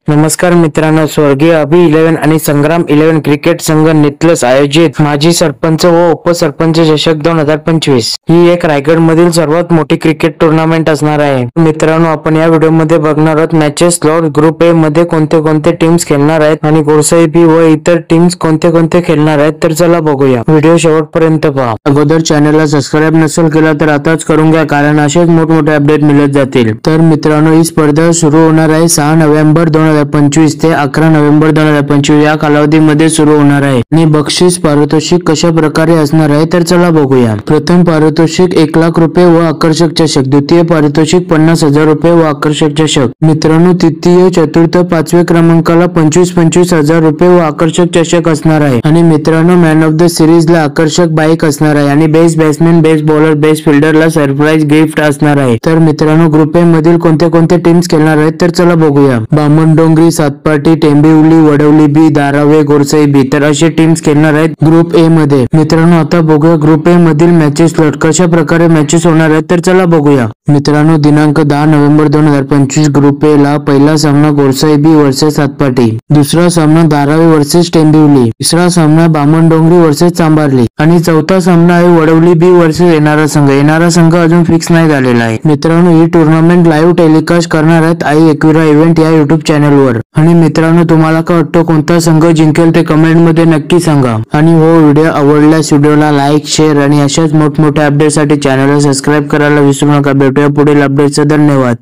नमस्कार मित्रांनो, स्वर्गीय अभि 11 आणि संग्राम 11 क्रिकेट संघ नितलस आयोजित माजी सरपंच व उपसरपंच चषक 2025 ही एक रायगड मधील सर्वात मोठी क्रिकेट टुर्नामेंट असणार आहे. मित्रांनो, आपण या व्हिडिओ मध्ये बघणार आहोत मॅचेस स्लॉट ग्रुप ए मध्ये कोणते कोणते टीम्स खेळणार आहेत आणि गोरसाई बी व इतर टीम्स कोणते कोणते खेळणार आहेत. तर चला बघूया, व्हिडिओ शेवटपर्यंत पहा. अगोदर चॅनलला सबस्क्राईब नसेल केला तर आताच करून घ्या, कारण असेच मोठमोठे अपडेट मिळत जातील. तर मित्रांनो, ही स्पर्धा सुरू होणार आहे 6 नोव्हेंबर 2025 ते 11 नोव्हेंबर 2025 या कालावधीमध्ये सुरू होणार आहे. आणि बक्षीस पारितोषिक कशा प्रकारे असणार आहे तर चला बघूया. प्रथम पारितोषिक 1 लाख रुपये व आकर्षक चषक. द्वितीय पारितोषिक 50,000 रुपये व आकर्षक चषक. मित्रांनो, तृतीय चतुर्थ 5व्या क्रमांकाला 25,000 रुपये व आकर्षक चषक असणार आहे. आणि मित्रांनो, मॅन ऑफ द सिरीज ला आकर्षक बाईक असणार आहे. आणि best batsman, best bowler, best फिल्डरला सरप्राईज गिफ्ट असणार आहे. तर मित्रांनो, ग्रुप ए मधील कोणते कोणते टीम्स खेळणार आहेत तर चला बघूया. बामणडोंगरी, सातपाटी, टेंबिवली, वडवली बी, धारावे, गोरसाई बी तर असे टीम्स खेळणार आहेत ग्रुप ए मध्ये. मित्रांनो, आता बघूया ग्रुप ए मधील मॅचेस स्लॉट कशा प्रकारे मॅचेस होणार आहेत तर चला बघूया. मित्रांनो, दिनांक 10 नोव्हेंबर 2025 ग्रुप ए ला पहिला सामना गोरसाई बी वर्सेस सातपाटी, दुसरा सामना धारावे वर्सेस टेंबिवली, तिसरा सामना बामणडोंगरी वर्सेस चांभारली आणि चौथा सामना आहे वडवली बी वर्सेस येणारा संघ. येणारा संघ अजून फिक्स नाही झालेला आहे. मित्रांनो, ही टुर्नामेंट लाईव्ह टेलिकास्ट करणार आहेत आई एकविरा इव्हेंट या युट्यूब चॅनलवर. आणि मित्रांनो, तुम्हाला काय वाटतं कोणता संघ जिंकेल ते कमेंट मध्ये नक्की सांगा. आणि हो, व्हिडिओ आवडल्यास व्हिडिओला लाईक, शेअर आणि अशाच मोठमोठ्या अपडेटसाठी चॅनलला सबस्क्राईब करायला विसरू नका. भेटूया पुढील अपडेटचा. धन्यवाद.